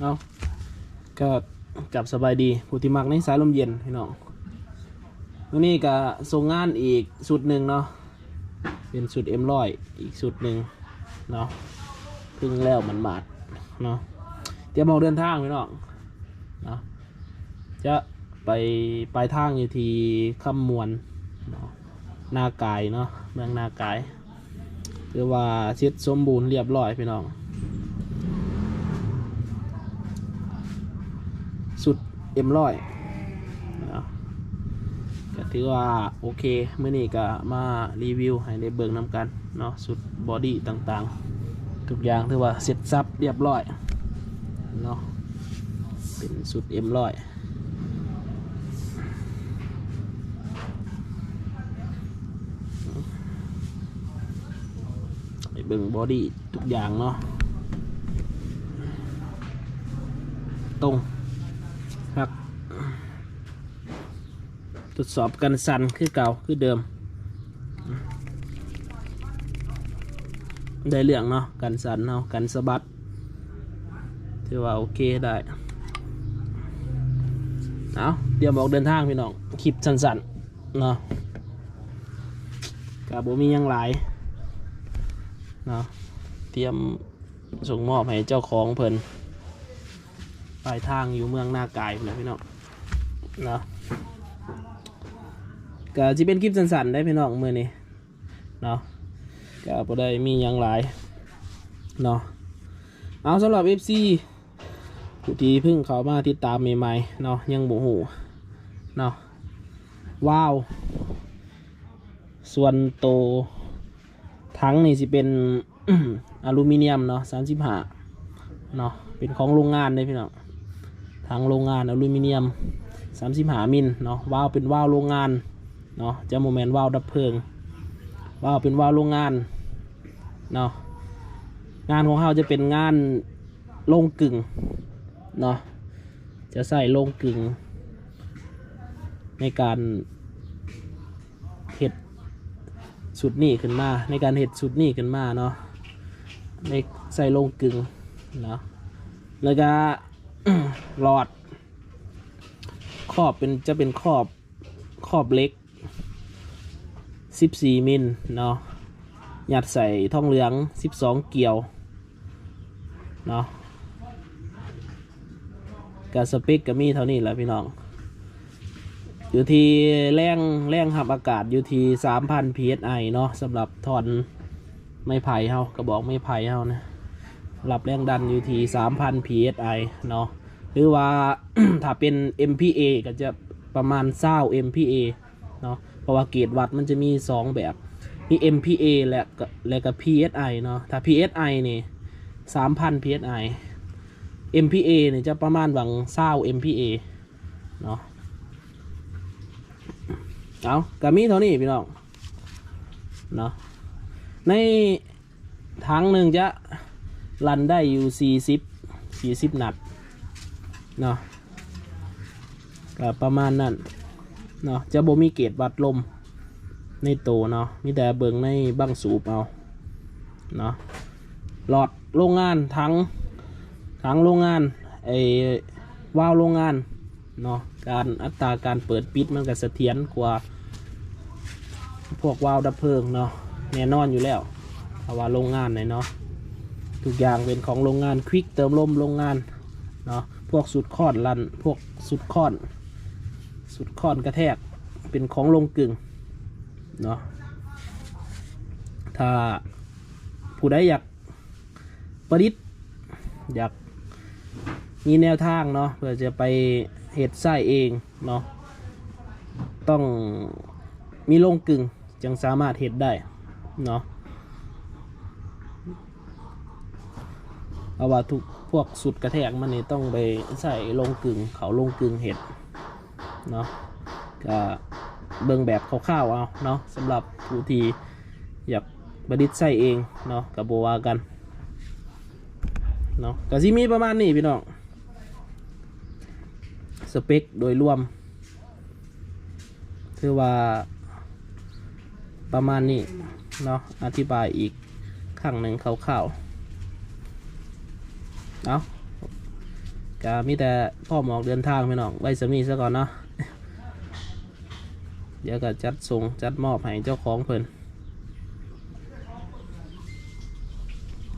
เอาก็กับสบายดีผู้ที่มักในสายลมเย็นพี่น้องวันนี้ก็ส่งงานอีกสุดหนึ่งเนาะเป็นสุดM100อีกสุดหนึ่งเนาะพึ่งแล้วมันบาดเนาะเตรียมออกเดินทางพี่น้องเนาะจะไปปลายทางอยู่ที่คำมวนเนาะนากายเนาะเมืองนากายหรือว่าเสร็จสมบูรณ์เรียบร้อยพี่น้องสุดM100นะก็ถือว่าโอเคเมื่อนี้ก็มารีวิวให้ได้เบิ่งนำกันเนาะสุดบอดี้ต่างๆทุกอย่างถือว่าเสร็จสับเรียบร้อยเนาะเป็นสุดM100ไปเบิ่งบอดี้ทุกอย่างเนาะตรงครับทดสอบกันสั่นคือเก่าคือเดิมได้เรื่องเนาะกันสั่นเนาะกันสะบัดถือว่าโอเคได้เอาเตรียมออกเดินทางพี่น้องคลิปสั้นๆเนาะกับบ่มียังหลายเนาะเตรียมส่งมอบให้เจ้าของเพิ่นปลายทางอยู่เมืองนากายนะพี่น้องเนาะก็จะเป็นคลิปสั้นๆได้พี่น้องมื้อนี้เนาะก็บ่ได้มีหยังหลายเนาะเอาสำหรับ FC ผู้ที่เพิ่งเข้ามาติดตามใหม่ๆเนาะยังบ่ฮู้เนาะว้าวส่วนโตทั้งนี่สิเป็น อลูมิเนียมเนาะ35เนาะเป็นของโรงงานเลยพี่น้องทางโรงงานอลูมิเนียม35มิลเนาะว้าวเป็นว้าวโรงงานเนาะจะโมเมนต์ว้าวดับเพลิงว้าวเป็นว้าวโรงงานเนาะงานของเขาจะเป็นงานโรงกึ่งเนาะจะใส่โรงกึ่งในการเห็ดสุดนี้ขึ้นมาในการเห็ดสุดนี้ขึ้นมาเนาะในใส่โรงกึ่งเนาะแล้วก็ หลอดขอบเป็นจะเป็นขอบเล็ก14มิลเนาะยัดใส่ทองเหลือง12เกี่ยวเนาะกับสเปคก็มีเท่านี้แหละพี่น้องอยู่ที่แรงหับอากาศอยู่ที่ 3,000 psi เนาะสำหรับถอนไม้ไผ่เฮากระบอกไม้ไผ่เฮานะรับแรงดันอยู่ที่ 3,000 psi เนาะหรือว่า ถ้าเป็น MPa ก็จะประมาณ20 MPa เนาะเพราะว่าเกจวัตต์มันจะมี2แบบมี MPa และก็ PSI เนาะถ้า PSI นี่ 3,000 PSI MPa นี่จะประมาณหวัง20 MPa เนาะเอากะมีเท่านี้พี่น้องเนาะในถังหนึ่งจะรันได้อยู่40นัดเนาะก็ประมาณนั้นเนาะจะบ่มีเกจวัดลมในโตเนาะมีแต่เบิ่งในบังสูบเอาเนาะหลอดโรงงานถังโรงงานวาล์วโรงงานเนาะการอัตราการเปิดปิดมันก็เสถียรกว่าพวกวาล์วดับเพลิงเนาะแน่นอนอยู่แล้วเพราะว่าโรงงานไหนเนาะทุกอย่างเป็นของโรงงานควิกเติมลมโรงงานเนาะพวกสุดค้อนลันพวกสุดค้อนกระแทกเป็นของโรงกึ่งเนาะถ้าผู้ใดอยากประดิษฐ์อยากมีแนวทางเนาะเพื่อจะไปเฮ็ดไส้เองเนาะต้องมีโรงกึ่งจึงสามารถเฮ็ดได้เนาะเพราะว่าทุกพวกสุดกระแทกมันนี่ต้องไปใส่โรงกึ่งเขาโรงกึ่งเฮ็ดเนาะก็เบิ่งแบบคร่าวๆเอาเนาะสำหรับผู้ที่อยากประดิษฐ์ไส้เองเนาะกับโบวากันเนาะก็สิมีประมาณนี้พี่น้องสเปคโดยรวมคือว่าประมาณนี้เนาะอธิบายอีกครั้งหนึ่งคร่าวๆเอา ก็มีแต่พ่อหมอกเดินทางพี่น้องไว้สมีซะก่อนเนาะเดี๋ยวก็จัดส่งจัดมอบให้เจ้าของเพิ่น